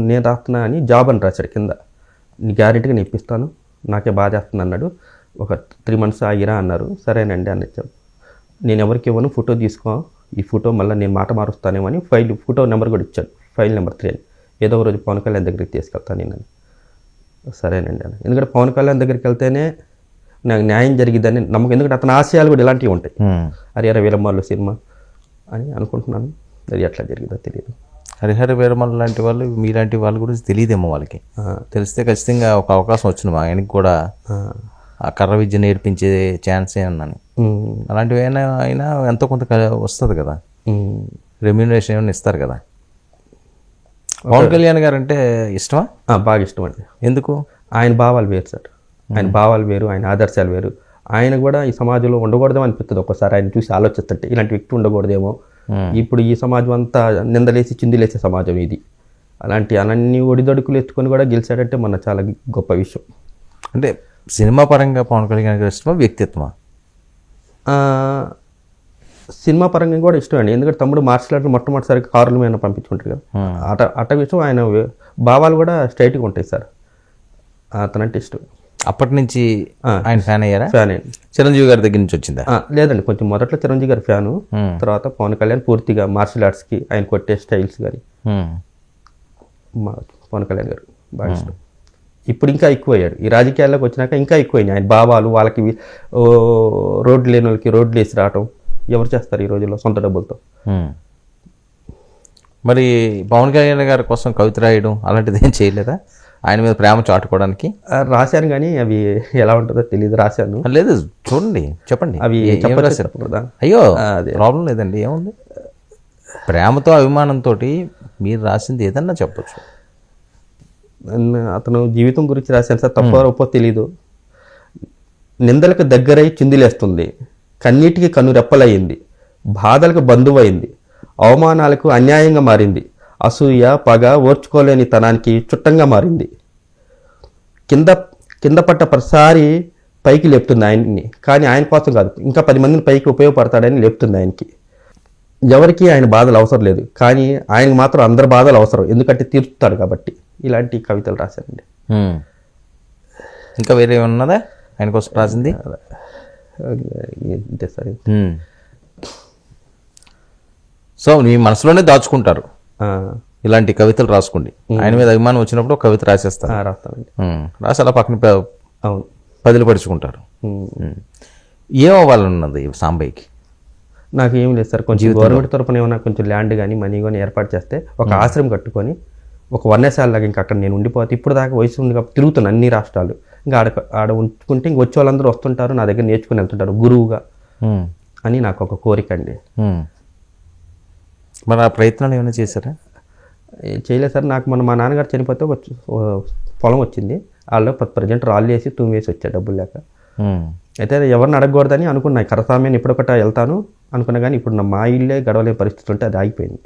నేను రాస్తున్నా అని జాబ్ అని రాశాడు కింద. నీ గ్యారెంటీగా నేను ఇప్పిస్తాను, నాకే బాగా చేస్తుంది అన్నాడు. ఒక 3 months ఆగిరా అన్నారు. సరేనండి అని ఇచ్చాను. నేను ఎవరికి ఇవ్వను, ఫోటో తీసుకో, ఈ ఫోటో మళ్ళీ నేను మాట మారుస్తానేమో అని ఫోటో నెంబర్ కూడా ఇచ్చాను, ఫైల్ నెంబర్ 3 అని. ఏదో ఒక రోజు పవన్ కళ్యాణ్ దగ్గరికి తీసుకెళ్తాను నేను. సరేనండి అని. ఎందుకంటే పవన్ కళ్యాణ్ దగ్గరికి వెళ్తేనే నాకు న్యాయం జరిగిద్దని నమ్మకం. ఎందుకంటే అతని ఆశయాలు కూడా ఇలాంటివి ఉంటాయి. హరిహర వీరమ్మలు సినిమా అని అనుకుంటున్నాను. అది ఎట్లా జరిగిందో తెలియదు. హరిహర వీరమ్మలు లాంటి వాళ్ళు, మీలాంటి వాళ్ళ గురించి తెలియదేమో వాళ్ళకి. తెలిస్తే ఖచ్చితంగా ఒక అవకాశం వచ్చింది మా ఆయనకి కూడా, ఆ కర్ర విద్య నేర్పించే ఛాన్సే అన్నాను. అలాంటివి అయినా ఎంతో కొంత వస్తుంది కదా, రెమ్యూనరేషన్ ఏమైనా ఇస్తారు కదా. పవన్ కళ్యాణ్ గారు అంటే ఇష్టమా? బాగా ఇష్టం అండి. ఎందుకు? ఆయన భావాలు వేరు సార్. ఆయన భావాలు వేరు, ఆయన ఆదర్శాలు వేరు. ఆయన కూడా ఈ సమాజంలో ఉండకూడదేమో అనిపిస్తుంది ఒక్కసారి ఆయన చూసి ఆలోచిస్తుంటే. ఇలాంటి వ్యక్తి ఉండకూడదేమో. ఇప్పుడు ఈ సమాజం అంతా నిందలేసి చిందులేసే సమాజం ఇది. అలాంటి అన్ని ఒడిదొడుకులు ఎత్తుకొని కూడా గెలిచాడంటే మన చాలా గొప్ప విషయం. అంటే సినిమా పరంగా పవన్ కళ్యాణ్ గారు ఇష్టమా, వ్యక్తిత్వమా? సినిమా పరంగా కూడా ఇష్టం అండి. ఎందుకంటే తమ్ముడు మార్షల్ ఆర్ట్ మొట్టమొదటిసారి కారుల మీద పంపించుకుంటారు కదా, అట విషయం ఆయన భావాలు కూడా స్ట్రైట్గా ఉంటాయి సార్. అతనంటే ఇష్టం. అప్పటి నుంచి ఆయన ఫ్యాన్ అయ్యారా? ఫ్యాన్ అండి. చిరంజీవి గారి దగ్గర నుంచి వచ్చిందా? లేదండి, కొంచెం మొదట్లో చిరంజీవి గారి ఫ్యాను, తర్వాత పవన్ కళ్యాణ్ పూర్తిగా మార్షల్ ఆర్ట్స్కి ఆయన కొట్టే స్టైల్స్ కానీ పవన్ కళ్యాణ్ గారు బాగా ఇష్టం. ఇప్పుడు ఇంకా ఎక్కువ అయ్యాడు. ఈ రాజకీయాల్లోకి వచ్చినాక ఇంకా ఎక్కువైనాయి ఆయన భావాలు. వాళ్ళకి రోడ్లు లేని వాళ్ళకి రోడ్లు వేసి రావటం ఎవరు చేస్తారు ఈ రోజుల్లో సొంత డబ్బులతో? మరి పవన్ కళ్యాణ్ గారి కోసం కవిత రాయడం అలాంటిది ఏం చేయలేదా? ఆయన మీద ప్రేమ చాటుకోవడానికి రాశాను, కానీ అవి ఎలా ఉంటుందో తెలియదు. రాశాను. లేదు, చూడండి, చెప్పండి. అవి చెప్పకూడదా? అయ్యో, ప్రాబ్లం లేదండి, ఏముంది. ప్రేమతో అభిమానంతో మీరు రాసింది ఏదన్నా చెప్పచ్చు. అతను జీవితం గురించి రాశాను సార్. తప్ప ఒప్పో తెలీదు. నిందలకు దగ్గరై చిందులేస్తుంది, కన్నీటికి కన్నురెప్పలయ్యింది, బాధలకు బంధువైంది, అవమానాలకు అన్యాయంగా మారింది, అసూయ పగ ఓర్చుకోలేని తనానికి చుట్టంగా మారింది. కింద పట్ట ప్రతిసారి పైకి లేపుతుంది ఆయన్ని, కానీ ఆయన కోసం కాదు, ఇంకా 10 మందిని పైకి ఉపయోగపడతాడని లేపుతుంది ఆయనకి. ఎవరికి ఆయన బాధలు అవసరం లేదు, కానీ ఆయనకు మాత్రం అందరి బాధలు అవసరం, ఎందుకంటే తీర్చుతాడు కాబట్టి. ఇలాంటి కవితలు రాశానండి. ఇంకా వేరే ఉన్నదా ఆయన కోసం రాసింది? అంతే సార్. సో మీ మనసులోనే దాచుకుంటారు ఆ, ఇలాంటి కవితలు రాసుకోండి. ఆయన మీద అభిమానం వచ్చినప్పుడు ఒక కవిత రాసేస్తారు, రాస్తానండి. రాసి అలా పక్కన అవును. పదిలు పరుచుకుంటారు. ఏం అవ్వాలన్నది సాంబయ్యకి? నాకు ఏం లేదు సార్, కొంచెం గవర్నమెంట్ తరపున ఏమైనా కొంచెం ల్యాండ్ కానీ మనీ కానీ ఏర్పాటు చేస్తే ఒక ఆశ్రమం కట్టుకొని ఒక వర్ణశాలలాగా ఇంకా అక్కడ నేను ఉండిపోతే, ఇప్పుడు దాకా వయసు ఉంది కాబట్టి తిరుగుతాను అన్ని రాష్ట్రాలు, ఇంకా ఆడ ఉంచుకుంటే ఇంక వచ్చే వాళ్ళందరూ వస్తుంటారు, నా దగ్గర నేర్చుకుని వెళ్తుంటారు గురువుగా అని నాకు ఒక కోరిక అండి. మరి ఆ ప్రయత్నాలు ఏమైనా చేశారా? చేయలేదు సార్. నాకు మా నాన్నగారు చనిపోతే ఒక పొలం వచ్చింది, వాళ్ళు ప్రజెంట్ రాళ్ళు వేసి తుమ్మేసి వచ్చారు డబ్బులు లేక. అయితే ఎవరిని అడగకూడదని అనుకున్నా, కరసామ్యాన్ని ఎప్పుడొకట వెళ్తాను అనుకున్నా, కానీ ఇప్పుడు మా ఇల్లే గడవలేని పరిస్థితి ఉంటే అది ఆగిపోయింది.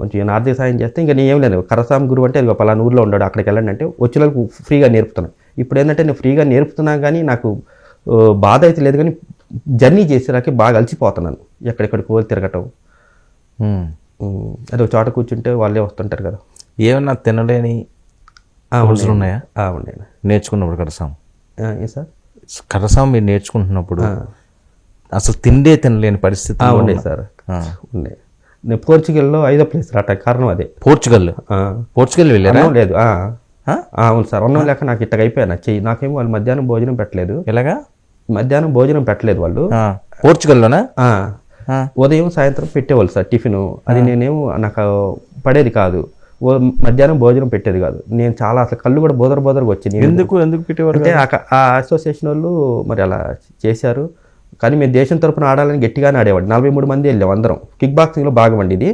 కొంచెం ఆర్థిక సాయం చేస్తే ఇంకా నేను ఏం లేదు, కరసాం గురువు అంటే అది పలానా ఊర్లో ఉన్నాడు అక్కడికి వెళ్ళండి అంటే వచ్చే వాళ్ళకి ఫ్రీగా నేర్పుతున్నాను. ఇప్పుడు ఏంటంటే నేను ఫ్రీగా నేర్పుతున్నా కానీ నాకు బాధ అయితే లేదు, కానీ జర్నీ చేసేలాకి బాగా అలసిపోతున్నాను, ఎక్కడెక్కడికి తిరగటం. అది ఒక చోట కూర్చుంటే వాళ్ళే వస్తుంటారు కదా. ఏమన్నా తినలేని రోజులు ఉన్నాయా? ఉండే నేర్చుకున్నప్పుడు కరసాం. ఏ సార్? కరసాం మీరు నేర్చుకుంటున్నప్పుడు అసలు తినలేని పరిస్థితి ఉండే సార్. ఉండే. నేను పోర్చుగల్లో 5వ ప్లేస్ రావటానికి కారణం అదే. పోర్చుగల్ వెళ్ళారా? లేదు. అవును సార్, అన్నం లేక నాకు ఇట్టగా అయిపోయాను చెయ్యి. నాకేమో వాళ్ళు మధ్యాహ్నం భోజనం పెట్టలేదు. ఎలాగా? మధ్యాహ్నం భోజనం పెట్టలేదు వాళ్ళు. పోర్చుగల్లోనా? ఉదయం సాయంత్రం పెట్టేవాళ్ళు సార్ టిఫిన్. అది నేనేమో నాకు పడేది కాదు, మధ్యాహ్నం భోజనం పెట్టేది కాదు. నేను చాలా అసలు కళ్ళు కూడా బోదరగా వచ్చింది. ఎందుకు పెట్టేవారు అంటే ఆ అసోసియేషన్ వాళ్ళు మరి అలా చేశారు. కానీ మేము దేశం తరపున ఆడాలని గట్టిగానే ఆడేవాడు. 43 మంది వెళ్ళాం అందరం. కిక్ బాక్సింగ్లో భాగమండి ఇది.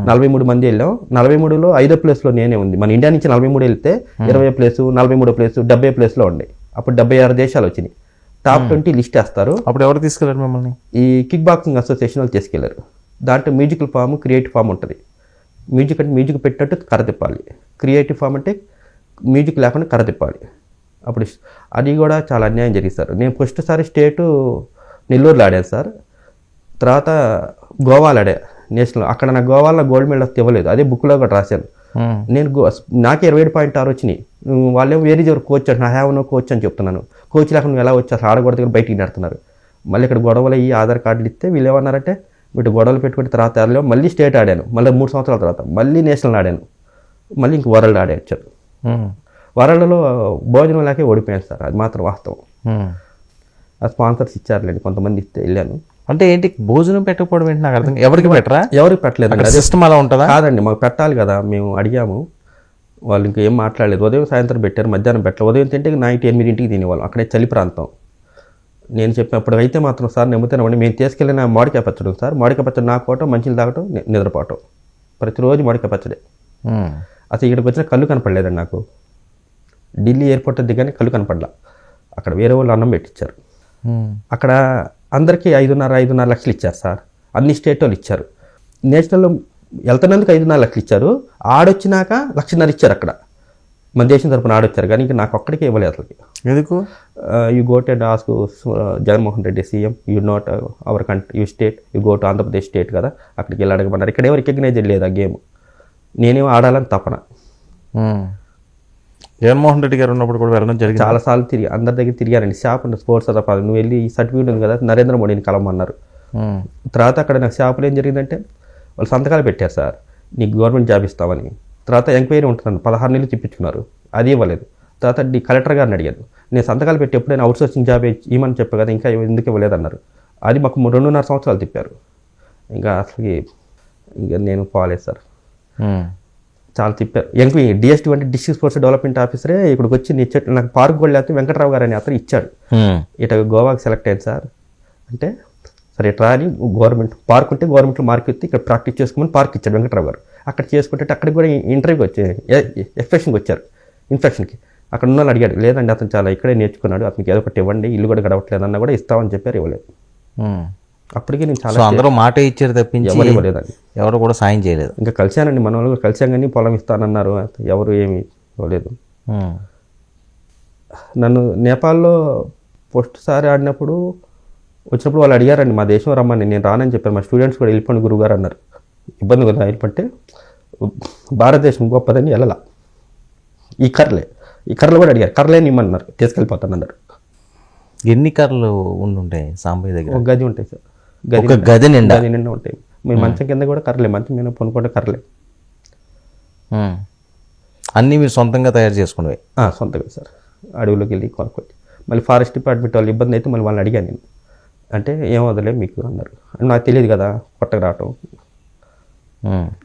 43 మంది వెళ్ళాం. 43లో 5వ ప్లేస్లో నేనే ఉంది. మన ఇండియా నుంచి 43 వెళ్తే 20వ ప్లేసు, 43వ ప్లేసు, 70వ ప్లేస్లో ఉండే. అప్పుడు 76 దేశాలు వచ్చినాయి. టాప్ 20 లిస్ట్ వేస్తారు. అప్పుడు ఎవరు తీసుకెళ్లారు మిమ్మల్ని? ఈ కిక్ బాక్సింగ్ అసోసియేషన్ వాళ్ళు తీసుకెళ్లారు. దాంట్లో మ్యూజికల్ ఫామ్, క్రియేటివ్ ఫామ్ ఉంటుంది. మ్యూజిక్ అంటే మ్యూజిక్ పెట్టినట్టు కర్ర తిప్పాలి, క్రియేటివ్ ఫామ్ అంటే మ్యూజిక్ లేకుండా కర్ర తిప్పాలి. అప్పుడు అది కూడా చాలా అన్యాయం జరిగింది సార్. నేను ఫస్ట్ సారి స్టేటు నెల్లూరులో ఆడాను సార్. తర్వాత గోవాలో ఆడా నేషనల్. అక్కడ నాకు గోవాలో గోల్డ్ మెడల్ ఇవ్వలేదు, అదే బుక్లో కూడా రాశాను నేను. నాకే 27.6 వచ్చినాయి. వాళ్ళే వేరే ఎవరు కోచ్ అంటే, నా హ్యావ్ నో కోచ్ అని చెప్తున్నాను. కోచ్ లేకుండా నువ్వు ఎలా వచ్చి అసలు ఆడకూడదు బయటికి నెడుతున్నారు. మళ్ళీ ఇక్కడ గొడవలు అయ్యి ఆధార్ కార్డులు ఇస్తే వీళ్ళు ఏమన్నారంటే, వీటి గొడవలు పెట్టుకుని తర్వాత మళ్ళీ స్టేట్ ఆడాను. మళ్ళీ 3 సంవత్సరాల తర్వాత మళ్ళీ నేషనల్ ఆడాను. మళ్ళీ ఇంక వరల్డ్ ఆడాను. వరల్డ్లో భోజనం లేకే ఓడిపోయాను సార్, అది మాత్రం వాస్తవం. ఆ స్పాన్సర్స్ ఇచ్చారులేండి, కొంతమంది ఇస్తే వెళ్ళాను. అంటే ఏంటి భోజనం పెట్టకపోవడం ఏంటి నాకు అర్థం? ఎవరికి పెట్టరా? ఎవరికి పెట్టలేదు. సిస్టమ్ అలా ఉంటుందా? కాదండి, మాకు పెట్టాలి కదా. మేము అడిగాము, వాళ్ళు ఇంకా ఏం మాట్లాడలేదు. ఉదయం సాయంత్రం పెట్టారు, మధ్యాహ్నం పెట్టలేదు. ఉదయం తింటే నైట్ 8ంటికి తినేవాళ్ళం. అక్కడే చలి ప్రాంతం. నేను చెప్పినప్పుడు అయితే మాత్రం సార్ నమ్ముతానండి, మేము తీసుకెళ్ళిన మామిడికాయ పచ్చడి సార్. మామిడికాయ పచ్చడి నాకోవటం, మంచిలు తాగటం, నిద్రపోవటం, ప్రతిరోజు మామిడికాయ పచ్చడి. అసలు ఇక్కడికి వచ్చిన కళ్ళు కనపడలేదండి నాకు. ఢిల్లీ ఎయిర్పోర్ట్ దిగానే కళ్ళు కనపడలా. అక్కడ వేరే వాళ్ళు అన్నం పెట్టించారు. అక్కడ అందరికీ 5.5 లక్షలు ఇచ్చారు సార్. అన్ని స్టేట్ వాళ్ళు ఇచ్చారు. నేషనల్లో వెళ్తున్నందుకు 5.5 లక్షలు ఇచ్చారు. ఆడొచ్చినాక 1.5 ఇచ్చారు అక్కడ. మన దేశం తరపున ఆడొచ్చారు, కానీ ఇంకా నాకు ఒక్కడికే ఇవ్వలేదు అసలు. ఎందుకు? You go to and ask Jaganmohan Reddy CM, you not our country, you state, you go to Andhra Pradesh state కదా, అక్కడికి వెళ్ళి అడగమన్నారు. ఇక్కడ ఎవరు రికగ్నైజ్ లేదు ఆ గేమ్. నేనేమో ఆడాలని తపన. జగన్మోహన్ రెడ్డి గారు ఉన్నప్పుడు కూడా వెళ్ళడం జరిగింది. చాలాసార్లు అందరి దగ్గర తిరిగారండి. షాప్ ఉంది, స్పోర్ట్స్ తరఫు నువ్వు వెళ్ళి ఈ సర్టిఫికేట్ ఉంది కదా, నరేంద్ర మోడీని కలవమన్నారు. తర్వాత అక్కడ నాకు షాపులో ఏం జరిగిందంటే, వాళ్ళు సంతకాలు పెట్టారు సార్, నీకు గవర్నమెంట్ జాబ్ ఇస్తామని. తర్వాత ఎంక్వైరీ ఉంటుందని 16 నెలలు తిప్పించుకున్నారు, అది ఇవ్వలేదు. తర్వాత కలెక్టర్ గారిని అడిగాను, నేను సంతకాలు పెట్టి ఎప్పుడైనా అవుట్సోర్సింగ్ జాబ్ ఇవ్వమని చెప్పాను కదా, ఇంకా ఎందుకు ఇవ్వలేదు అన్నారు. అది మాకు 2.5 సంవత్సరాలు తిప్పారు. ఇంకా అసలు ఇంకా నేను పోలేదు సార్, చాలా తిప్పారు. ఎంక్వైరీ డిఎస్టీ అంటే డిస్ట్రిక్ట్ స్పోర్ట్స్ డెవలప్మెంట్ ఆఫీసరే ఇక్కడికి వచ్చి నాకు పార్క్ కూడా లేకపోతే వెంకటరావు గారు అని అతను ఇచ్చాడు. ఇట గోవాకి సెలెక్ట్ అయ్యాను సార్ అంటే, సరే ఇట్లా అని గవర్నమెంట్ పార్క్ ఉంటే గవర్నమెంట్లో మార్క్ ఇస్తే ఇక్కడ ప్రాక్టీస్ చేసుకోమని పార్క్ ఇచ్చాడు వెంకటరావు గారు. అక్కడ చేసుకుంటే అక్కడికి కూడా ఇంటర్వ్యూకి వచ్చి ఎక్స్పెక్షన్కి వచ్చారు, ఇన్ఫెక్షన్కి. అక్కడ ఉన్న వాళ్ళు అడిగాడు, లేదండి అతను చాలా ఇక్కడే నేర్చుకున్నాడు, అతనికి ఏదో ఒకటి ఇవ్వండి, ఇల్లు కూడా గడవట్లేదు అన్నా కూడా ఇస్తామని చెప్పారు, ఇవ్వలేదు. అప్పటికి నేను చాలా అందరూ మాట ఇచ్చారు తప్పించి ఇవ్వలేదండి, ఎవరు కూడా సాయం చేయలేదు. ఇంకా కలిశానండి, మన వాళ్ళు కలిసాం కానీ పొలం ఇస్తానన్నారు, ఎవరు ఏమి ఇవ్వలేదు. నన్ను నేపాల్లో ఫస్ట్ సారి ఆడినప్పుడు వచ్చినప్పుడు వాళ్ళు అడిగారండి మా దేశం రమ్మని, నేను రానని చెప్పాను. మా స్టూడెంట్స్ కూడా వెళ్ళిపోండి గురువుగారు అన్నారు. ఇబ్బంది కదా వెళ్ళిపోతే, భారతదేశం గొప్పదని వెళ్ళాల. ఈ కర్రలు కూడా అడిగారు, కర్రలే నిమ్మన్నారు, తీసుకెళ్ళిపోతానన్నారు. ఎన్ని కర్రలు ఉండుంటాయి సాంబయ్య దగ్గర? ఒక గది ఉంటాయి సార్, ఒక గది నిండా ఉంటాయి. మీరు మంచం కింద కూడా కర్రలే, మంచం మీద కొనుక్కుంటే కర్రలే. అన్నీ మీరు సొంతంగా తయారు చేసుకునేవి? సొంతంగా సార్, అడవిలోకి వెళ్ళి కొనుక్కోవచ్చు. మళ్ళీ ఫారెస్ట్ డిపార్ట్మెంట్ వాళ్ళు ఇబ్బంది అయితే మళ్ళీ వాళ్ళని అడిగాను నేను. అంటే ఏం వదలే మీకు అన్నారు. నాకు తెలియదు కదా కొత్తగా రావటం.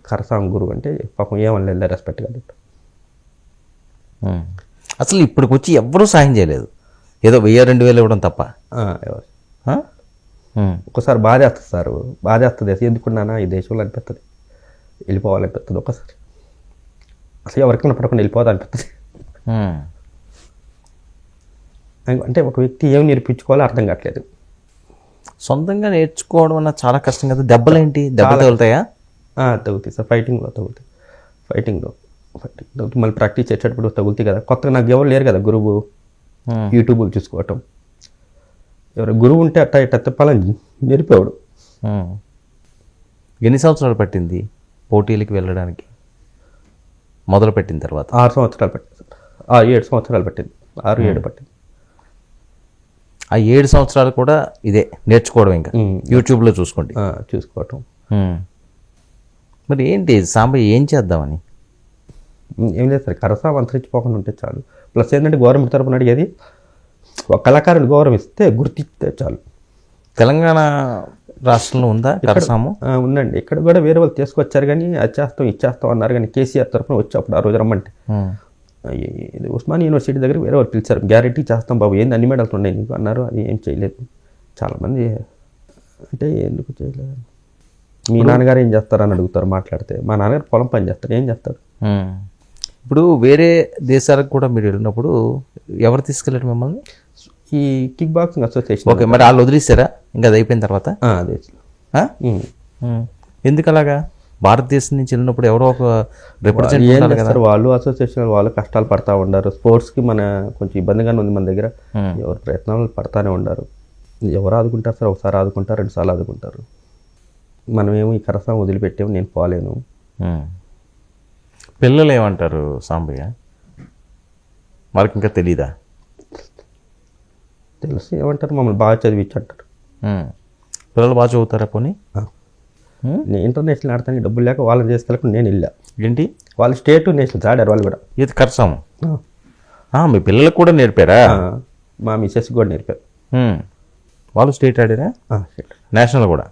కరసాం గురువు అంటే పాపం ఏమనలేదు, రెస్పెక్ట్ కాదు. అసలు ఇప్పటికి వచ్చి ఎవ్వరూ సాయం చేయలేదు, ఏదో 1000-2000 ఇవ్వడం తప్ప. ఒక్కసారి బాధేస్తుంది సార్, బాధేస్తుంది. ఎందుకున్నానా ఈ దేశంలో అనిపిస్తుంది, వెళ్ళిపోవాలనిపిస్తుంది ఒక్కసారి. అసలు ఎవరికైనా పడకుండా వెళ్ళిపోవాలి అనిపిస్తుంది. అంటే ఒక వ్యక్తి ఏం నేర్పించుకోవాలో అర్థం కావట్లేదు. సొంతంగా నేర్చుకోవడం అన్న చాలా కష్టం కదా. దెబ్బలేంటి, దెబ్బలు తగులుతాయా? తగులుతాయి సార్, ఫైటింగ్లో తగులుతాయి. ఫైటింగ్ మళ్ళీ ప్రాక్టీస్ చేసేటప్పుడు తగులుతాయి కదా. కొత్తగా నాకు ఎవరు లేరు కదా గురువు, యూట్యూబ్లు చూసుకోవటం. ఎవరు గురువు ఉంటే అట్ట తిప్పాలని నేర్పేవాడు. ఎన్ని సంవత్సరాలు పట్టింది పోటీలకి వెళ్ళడానికి మొదలు పెట్టిన తర్వాత? 6 సంవత్సరాలు పట్టింది సార్. 7 సంవత్సరాలు పట్టింది, 6-7 పట్టింది. ఆ 7 సంవత్సరాలు కూడా ఇదే నేర్చుకోవడం, ఇంకా యూట్యూబ్లో చూసుకోవటం. మరి ఏంటి సాంబయ్య ఏం చేద్దామని? ఏం లేదు సార్, కరసాం అంతరించిపోకుండా ఉంటే చాలు. ప్లస్ ఏంటంటే గవర్నమెంట్ తరపున అడిగేది, ఒక కళాకారుని గౌరవం ఇస్తే, గుర్తిస్తే చాలు. తెలంగాణ రాష్ట్రంలో ఉందా కరసాము? ఉందండి. ఇక్కడ కూడా వేరే వాళ్ళు తీసుకొచ్చారు, కానీ అది చేస్తాం ఇచ్చేస్తాం అన్నారు. కానీ కేసీఆర్ తరఫున వచ్చి అప్పుడు ఆ రోజు రమ్మంటే ఇది ఉస్మాన్ యూనివర్సిటీ దగ్గర వేరే వాళ్ళు పిలిచారు. గ్యారెంటీ చేస్తాం బాబు, ఏంది అన్ని మెడల్స్ ఉన్నాయి నీకు అన్నారు. అది ఏం చేయలేదు. చాలామంది అంటే ఎందుకు చేయలేదు, మీ నాన్నగారు ఏం చేస్తారని అడుగుతారు మాట్లాడితే. మా నాన్నగారు పొలం పని చేస్తారు, ఏం చేస్తారు. ఇప్పుడు వేరే దేశాలకు కూడా మీరు వెళ్ళినప్పుడు ఎవరు తీసుకెళ్ళారు మిమ్మల్ని? ఈ కిక్ బాక్సింగ్ అసోసియేషన్. ఓకే, మరి వాళ్ళు వదిలేస్తారా ఇంకా అది అయిపోయిన తర్వాత? అదే. ఎందుకు అలాగా? భారతదేశం నుంచి వెళ్ళినప్పుడు ఎవరో ఒక రిప్రజెంటేటివ్ కదా, వాళ్ళు అసోసియేషన్ వాళ్ళు కష్టాలు పడతా ఉండారు. స్పోర్ట్స్కి మన కొంచెం ఇబ్బందిగానే ఉంది మన దగ్గర. ఎవరు ప్రయత్నాలు పడతానే ఉండారు. ఎవరు ఆదుకుంటారు సార్, ఒకసారి ఆదుకుంటారు, 2 సార్లు ఆదుకుంటారు. మనమేమో ఈ కరసాం వదిలిపెట్టాము, నేను పోలేను. పిల్లలు ఏమంటారు సాంబయ్య? వాళ్ళకి ఇంకా తెలీదా? తెలుసు, ఏమంటారు, మమ్మల్ని బాగా చదివించంటారు. పిల్లలు బాగా చదువుతారా పోనీ? నేను ఇంటర్నేషనల్ ఆడతానికి డబ్బులు లేక వాళ్ళని చేసుకెళ్ళకుండా నేను వెళ్ళా. ఏంటి, వాళ్ళు స్టేట్ నేషనల్స్ ఆడారు వాళ్ళు కూడా. ఇది కరసాము మీ పిల్లలకు కూడా నేర్పారా? మా మిస్సెస్ కూడా నేర్పారు. వాళ్ళు స్టేట్ ఆడారా? నేషనల్ కూడా.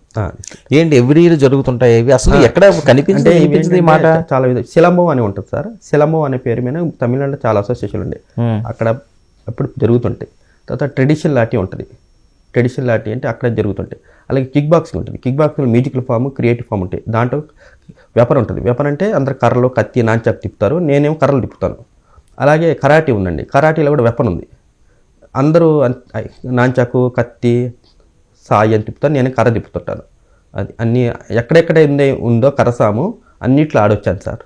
ఏంటి ఎవ్రీ ఇయర్ జరుగుతుంటాయి ఇవి? అసలు ఎక్కడ కనిపించే మాట? చాలా సిలంబం అని ఉంటుంది సార్. సిలంబం అనే పేరు మీద తమిళనాడులో చాలా అసోసియేషన్లు ఉంటాయి. అక్కడ అప్పుడు జరుగుతుంటాయి. తర్వాత ట్రెడిషనల్ లాటి ఉంటుంది. ట్రెడిషనల్ లాటి అంటే అక్కడ జరుగుతుంటాయి. అలాగే కిక్ బాక్సింగ్ ఉంటుంది. Kick boxing musical form, creative form ఉంటాయి. దాంట్లో వెపన్ ఉంటుంది. వెపన్ అంటే అందరు కర్రలు, కత్తి, నాంచాకు తిప్పుతారు. నేనేమో కర్రలు తిప్పుతాను. అలాగే కరాటీ ఉందండి. కరాటీలో కూడా వెపన్ ఉంది. అందరూ నాంచాకు, కత్తి, సాయి అని తిప్పుతాను, నేనే కర్ర తిప్పుతుంటాను. అది అన్నీ ఎక్కడెక్కడ ఉందో కరసాము అన్నిట్లో ఆడొచ్చాను సార్.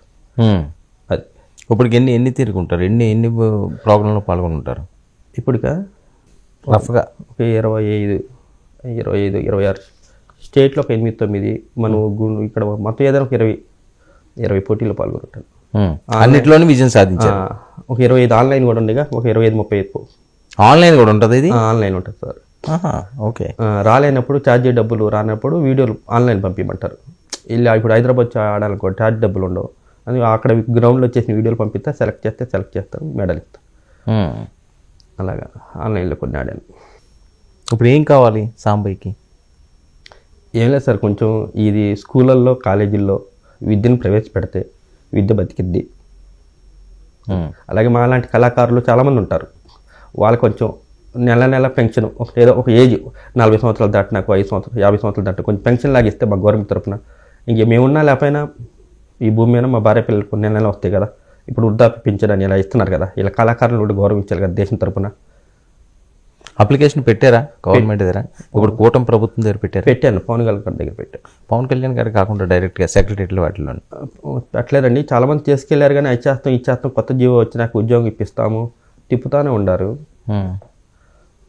అది ఇప్పటికి ఎన్ని తిరుగుంటారు? ఎన్ని ప్రోగ్రాంలో పాల్గొని ఉంటారు ఇప్పుడుగా? రఫ్గా ఒక 25-26 స్టేట్లో ఒక 8-9. మనం ఇక్కడ మొత్తం ఏదైనా ఒక 20 పోటీల్లో పాల్గొంటాను. అన్నిట్లోనే విజయం సాధించారు. ఒక 25 ఆన్లైన్ కూడా ఉండగా, ఒక 25-30 ఆన్లైన్ కూడా ఉంటుంది. ఇది ఆన్లైన్ ఉంటుంది సార్. ఓకే. రాలేనప్పుడు ఛార్జీ డబ్బులు, రానప్పుడు వీడియోలు ఆన్లైన్ పంపించమంటారు. ఇలా ఇప్పుడు హైదరాబాద్ ఆడాలనుకో ఛార్జ్ డబ్బులు ఉండవు. అది అక్కడ గ్రౌండ్లో వచ్చేసిన వీడియోలు పంపిస్తే సెలెక్ట్ చేస్తారు, మెడల్ ఇస్తారు. అలాగా ఆన్లైన్లో కొన్ని ఆడాను. ఇప్పుడు ఏం కావాలి సాంబయ్యకి? ఏం లేదు సార్, కొంచెం ఇది స్కూళ్ళల్లో, కాలేజీల్లో విద్యను ప్రవేశపెడితే విద్య బతికిద్ది. అలాగే మా లాంటి కళాకారులు చాలామంది ఉంటారు. వాళ్ళు కొంచెం నెల పెన్షన్ ఏదో ఒక ఏజ్ 40 సంవత్సరాలు దాటినాకు, 5 సంవత్సరాలు, 50 సంవత్సరాలు దాటినా కొంచెం పెన్షన్ లాగిస్తే మా గవర్నమెంట్ తరఫున, ఇంక మేమున్నా లేకపోయినా ఈ భూమి మీద మా భార్య పిల్లలకు కొన్ని నెలలు వస్తాయి కదా. ఇప్పుడు వృద్ధాప్య పింఛన్ అని ఇలా ఇస్తున్నారు కదా. ఇలా కళాకారులు కూడా గౌరవించాలి కదా దేశం తరఫున. అప్లికేషన్ పెట్టారా గవర్నమెంట్ దగ్గర? ఇప్పుడు కూటమి ప్రభుత్వం దగ్గర పెట్టాను, పవన్ కళ్యాణ్ గారి దగ్గర పెట్టాను. పవన్ కళ్యాణ్ గారు కాకుండా డైరెక్ట్గా సెక్రటరీలో వాటిలో పెట్టలేదండి. చాలామంది తీసుకెళ్లారు, కానీ ఇచ్చేస్తాం కొత్త జీవో వచ్చి నాకు ఉద్యోగం ఇప్పిస్తాము తిప్పుతానే ఉండారు.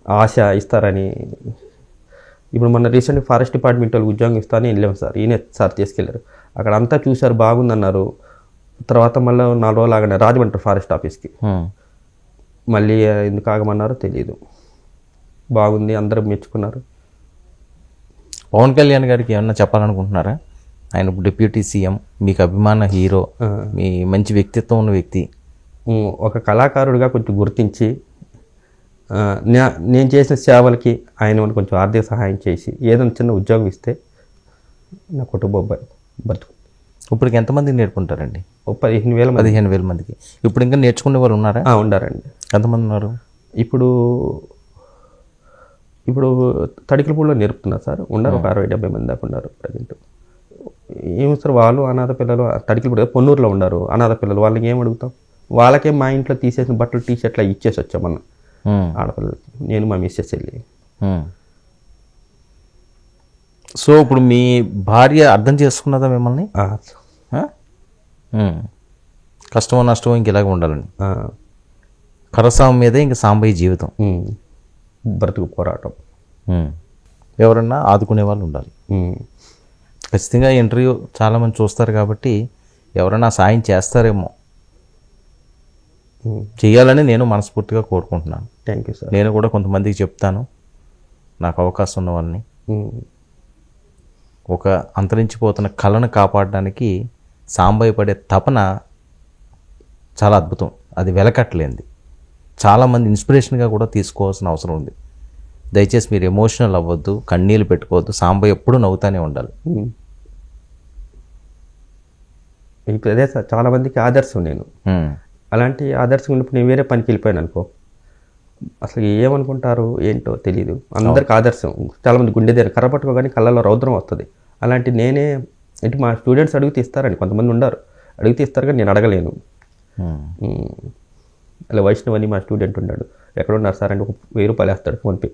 ఆశ ఇస్తారని ఇప్పుడు మన రీసెంట్గా ఫారెస్ట్ డిపార్ట్మెంట్ వాళ్ళు ఉద్యోగం ఇస్తానని వెళ్ళాం సార్, ఈయన సార్ తీసుకెళ్లారు. అక్కడ అంతా చూశారు, బాగుందన్నారు. తర్వాత మళ్ళీ 4 రోజులు ఆగండి రాజమండ్రి ఫారెస్ట్ ఆఫీస్కి. మళ్ళీ ఎందుకు ఆగమన్నారో తెలియదు. బాగుంది, అందరూ మెచ్చుకున్నారు. పవన్ కళ్యాణ్ గారికి ఏమన్నా చెప్పాలనుకుంటున్నారా? ఆయన ఇప్పుడు డిప్యూటీ సీఎం, మీకు అభిమాన హీరో, మీ మంచి వ్యక్తిత్వం ఉన్న వ్యక్తి. ఒక కళాకారుడిగా కొంచెం గుర్తించి నేను చేసిన సేవలకి ఆయన కొంచెం ఆర్థిక సహాయం చేసి ఏదైనా చిన్న ఉద్యోగం ఇస్తే నా కుటుంబం బతుకు. ఇప్పటికి ఎంతమంది నేర్పుకుంటారండి? 15,000 మంది. 15,000 మందికి. ఇప్పుడు ఇంకా నేర్చుకునే వాళ్ళు ఉన్నారా? ఉండారండి. ఎంతమంది ఉన్నారు? ఇప్పుడు తడికిలపూడిలో నేర్పుతున్నారు సార్, ఉన్నారు ఒక 60-70 మంది దాకా ఉన్నారు ప్రజెంట్. ఏమి సార్, వాళ్ళు అనాథ పిల్లలు, తడికిలపూడి పొన్నూరులో ఉన్నారు అనాథ పిల్లలు. వాళ్ళకి ఏం అడుగుతాం? వాళ్ళకే మా ఇంట్లో తీసేసిన బట్టలు టీషర్ట్లు ఇచ్చేసి వచ్చామన్న ఆడపిల్లలకి, నేను మా మిస్సెస్ వెళ్ళి. సో ఇప్పుడు మీ భార్య అర్థం చేసుకున్నదా మిమ్మల్ని? కష్టమో నష్టమో ఇంక ఇలాగ ఉండాలని. కరసాం మీదే ఇంక సాంబయ్య జీవితం, బ్రతుకు పోరాటం. ఎవరన్నా ఆదుకునే వాళ్ళు ఉండాలి. ఖచ్చితంగా ఇంటర్వ్యూ చాలామంది చూస్తారు కాబట్టి ఎవరైనా సాయం చేస్తారేమో, చేయాలని నేను మనస్ఫూర్తిగా కోరుకుంటున్నాను. Thank you sir. నేను కూడా కొంతమందికి చెప్తాను, నాకు అవకాశం ఉన్న వాళ్ళని. ఒక అంతరించిపోతున్న కళను కాపాడడానికి సాంబయ్య పడే తపన చాలా అద్భుతం, అది వెలకట్టలేంది. చాలామంది ఇన్స్పిరేషన్గా కూడా తీసుకోవాల్సిన అవసరం ఉంది. దయచేసి మీరు ఎమోషనల్ అవ్వద్దు, కన్నీళ్ళు పెట్టుకోవద్దు. సాంబయ్య ఎప్పుడూ నవ్వుతానే ఉండాలి. ఇప్పుడు అదే సార్, చాలామందికి ఆదర్శం నేను. అలాంటి ఆదర్శం ఉన్నప్పుడు నేను వేరే పనికి వెళ్ళిపోయాను అనుకో, అసలు ఏమనుకుంటారు ఏంటో తెలియదు. అందరికి ఆదర్శం. చాలామంది గుండె దగ్గర కర్ర పట్టుకోగానే కళ్ళలో రౌద్రం వస్తుంది. అలాంటి నేనే ఇటు మా స్టూడెంట్స్ అడిగితే ఇస్తారండి, కొంతమంది ఉన్నారు అడిగితే ఇస్తారు, కానీ నేను అడగలేను. అలా వైష్ణవ్ అని మా స్టూడెంట్ ఉన్నాడు, ఎక్కడ ఉన్నారు సార్ అంటే 1,000 రూపాయలు వేస్తాడు ఫోన్పే.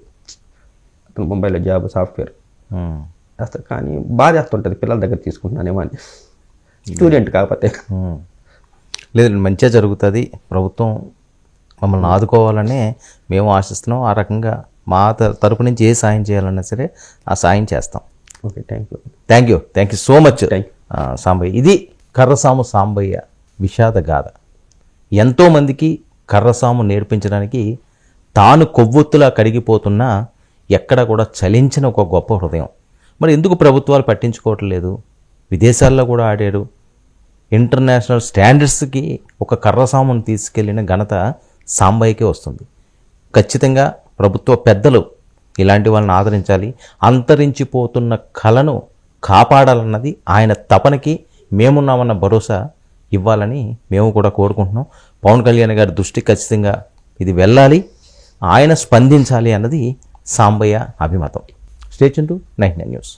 అతను ముంబైలో జాబ్ సాఫ్ట్వేర్ వేస్తాడు, కానీ బాగా చేస్తుంటుంది పిల్లల దగ్గర తీసుకుంటున్నానేమో అని. స్టూడెంట్ కాకపోతే లేదు, మంచిగా జరుగుతుంది. ప్రభుత్వం మమ్మల్ని ఆదుకోవాలని మేము ఆశిస్తున్నాం. ఆ రకంగా మా తరపు నుంచి ఏ సాయం చేయాలన్నా సరే ఆ సాయం చేస్తాం. Okay, thank you so much Sambayya. ఇది కర్రసాము సాంబయ్య విషాద గాథ. ఎంతోమందికి కర్రసాము నేర్పించడానికి తాను కొవ్వొత్తులా కరిగిపోతున్నా ఎక్కడ కూడా చలించిన ఒక గొప్ప హృదయం. మరి ఎందుకు ప్రభుత్వాలు పట్టించుకోవట్లేదు? విదేశాల్లో కూడా ఆడాడు. ఇంటర్నేషనల్ స్టాండర్డ్స్కి ఒక కర్రసామును తీసుకెళ్లిన ఘనత సాంబయ్యకే వస్తుంది. ఖచ్చితంగా ప్రభుత్వ పెద్దలు ఇలాంటి వాళ్ళని ఆదరించాలి. అంతరించిపోతున్న కళను కాపాడాలన్నది ఆయన తపనకి మేమున్నామన్న భరోసా ఇవ్వాలని మేము కూడా కోరుకుంటున్నాం. పవన్ కళ్యాణ్ గారి దృష్టికి ఖచ్చితంగా ఇది వెళ్ళాలి, ఆయన స్పందించాలి అన్నది సాంబయ్య అభిమతం. Stay tuned to 99 news.